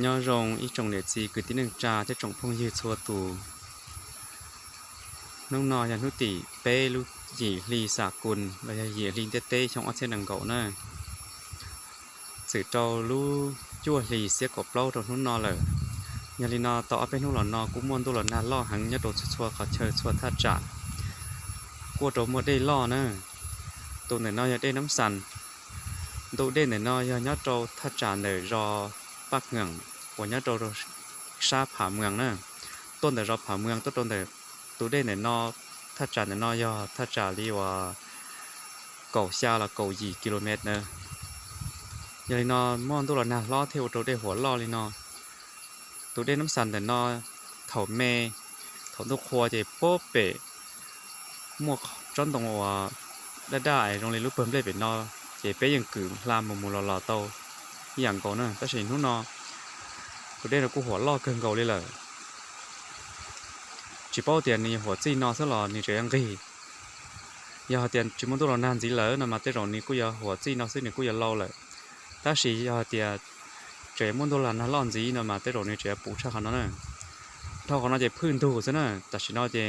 nhớ rồng ít trồng để gì cứ tí nâng trà cho trồng phong dư xua tù nông nò nhà nút tỉ bê lu dì lì xả cùn và dì lì tê tê trong ớt trên đằng gỗ nè sự trâu lu chua lì xía cọp lâu trong nút nò lở nhà lì nò tỏ bên nút lò nò cũng muốn tu lò nà lo hằng nhớ đồ xua khó chơi xua thắt trả qua trâu một đây lo nè tụ này nò nhà đây nắm sàn tụ đây này nò nhớ trâu thắt trả để rò bắc ngẩng của nhớ trâu rồi xa phá mường nèต้นแต่เราผ่าเมืองต้นแต่ตัวได้เนี่ยนอถ้าจ่าเนี่ยนอยอถ้าจ่าเรียกว่าเก่าชาละเก่า2 กิโลเมตรเนอะอย่างนอมองตัวเราหน้าล้อเที่ยวตัวได้หัวล้อเลยนอตัวได้น้ำสันแต่นอเถาเมเถาตุกครัวจะโป๊ะเปะหมวกจนตรงว่าได้โรงเรียนลูกเพิ่มได้เป็นนอจะเป๊ะยังกือลามมูลหล่อโตอย่างก่อนเนอะแต่สิ่งนู้นนอตัวได้เรากูหัวล้อเกินเก่าเลยเลยchỉ bao tiền này họ chỉ nó sẽ là như thế anh gì giờ tiền chỉ muốn tôi là nan gì lỡ mà tới rồi này cũng giờ họ chỉ nó sẽ này cũng giờ lâu rồi ta chỉ giờ tiền chỉ muốn tôi là nó làm gì mà tới rồi này chỉ bù cho nó nè thao nó chỉ phun thu thế nè ta chỉ nó chỉ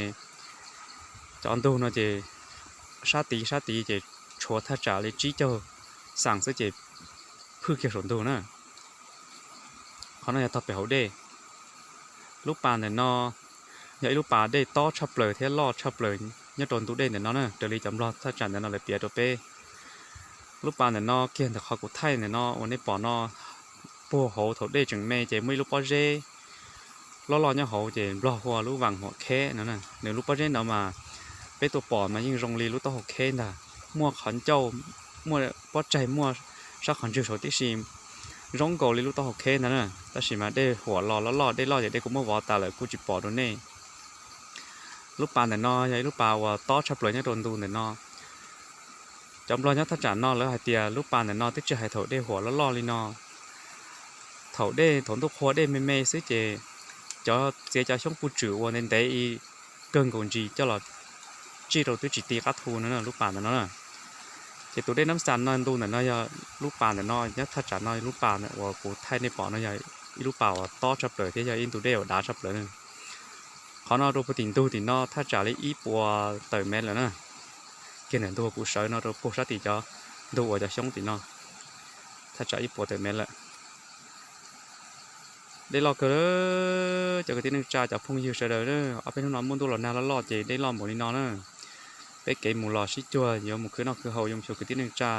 chọn thu nó chỉ sát tí chỉ chúa thắt trả lấy chỉ cho sáng sẽ chỉ phun kia sổn thu nèเขาน่าจะtập biểu đề lúc bàn này nó vậy lúc bà đây to chập lời thế lo chập lời nhớ tròn tụ đây này nó nè từ đi chấm loถ้าจันเนี่ยnóเลยเปียตัวเป้lúc bà này nó kiênแต่เขากูไทยเนี่ยnóวันนี้ปอnóปูhồ thổ đây chừng mê chỉ mới lúc bao giờ lo nhá hồ chỉ lo hoa lúc vàng họ khé nó nè nếu lúc bao giờ nó mà béตัวปอmàยิ่งรองลีlúcตัวหกแค่น่ะมั่วขันเจ้ามั่วป้อใจมั่วสักขันชื่อโฉติชิมร้องโกลีลูกตัวหกแค่นั่นน่ะแต่สิมาได้หัวรอแล้วรอได้รออย่างได้กูไม่วอตาเลยกูจิปอตัวนี้ลูกปลาเนี่ยนอยัยลูกปลาว่าต้อชับเลยเนี่ยโดนดูเนี่ยนอจำรอยเนี่ยถ้าจ่านอแล้วหายเตียลูกปลาเนี่ยนอที่จะหายเถาได้หัวแล้วรอเลยนอเถาได้ถอนทุกหัวได้ไม่ซื้อเจchoเจ้าช่องปูจืดวันนี้ได้เกินกว่าจีเจ้าหลอดจีเราตัวจีตีกัดทูนั่นน่ะลูกปลาเนี่ยน่ะเจ้าตัวได้น้ำสันนอนดูเนี่ยนอยลูกปลาเนี่ยนอเนี่ยถ้าจ่านอลูกปลาเนี่ยว่ากูไทยในปอเนี่ยลูกปลาว่าต้อชับเลยที่จะอินตัวได้ว่าด่าชับเลยเนี่ยเขาเนาะดูปฏิดูติเนาะถ้าจ่าเลยอีปัวเติมเม็ดแล้วนะเกี่ยนตัวกูใช้เนาะตัวพวกสัตว์ติจ้าดูว่าจะช่องติเนาะถ้าจ่าอีปัวเติมเม็ดละได้รอเกลือจากที่นึงจ่าจากพงยืดเสด็จเนาะเอาไปทุ่งน้ำมุนตัวหล่นน้าแล้วรอดเจได้รอดหมดนี่เนาะนะไปเก็บหมูหล่อชิจัวเดี๋ยวหมูคือเนาะคือเฮายมชูคือที่นึงจ่า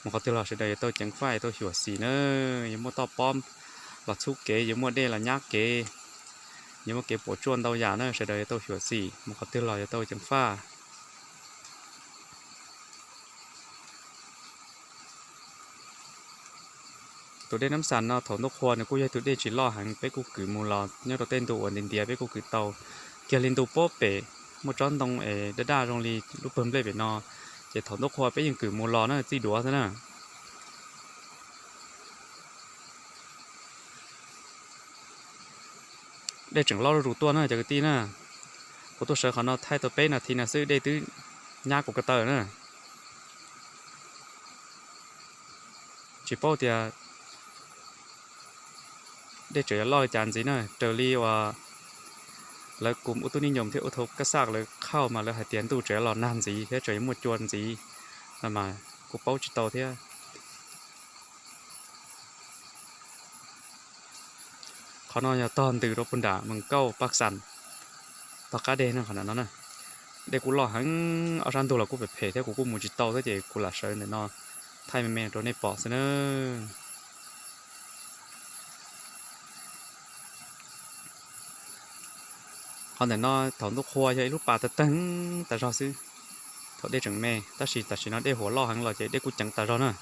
หมูเขาตัวหล่อเสด็จตัวจังไฟตัวหัวสีเนาะยังมัวต่อป้อมหลอดชุกเก๋ยังมัวได้ละยักเก๋nhưng mà cái bộ chuồn tàu giả nữa sẽ đợi tàu sửa xì mà có tiêu lòi tàu chẳng pha tụi đây nắm sàn nó thốn tốc khoa này cũng như tụi đây chỉ lo hàng với cô cử mù lò nhớ đầu tên tụi ổn định địa với cô cử tàu kia lên tàu bóp bể một tròn tông để đa trong ly lúc bấm lên bể nó chỉ thốn tốc khoa với những cử mù lò nó chỉ đùa thế nào để chẳng lo rủ tua nữa cho cái tí nữa của tôi sợ họ nó thay tôi bé là thì làซื้อđây tứ nhà của cái tờ nữa chỉ bao thì để chơi lo chán gì nữa chơi li và là cùng ô tôนิยมที่ô tô cái xácเลยเข้ามาแล้วหาtiềnตู้chơi lo nan gì thế chơi một chuồn gì mà của bao chỉ tàu thếเขานอนอยู่ตอนตื่นรบปุ่นด่ามึงเก้าปักสันปากกาเดนขนาดนั้นนะเด็กกูหล่อหังเอาชันตัวเรากูไปเพจกูมูจิตโต้ซะเจกูหล่อเชิญเนี่ยนอไทยแม่ตัวในปอดซะเนอะเขาเนี่ยนอถอนลูกครัวใช่ลูกปลาแต่ตึงแต่รอซื้อเขาได้จังแม่แต่สินอได้หัวล่อหังเราจะได้กูจังแต่รอเนอะ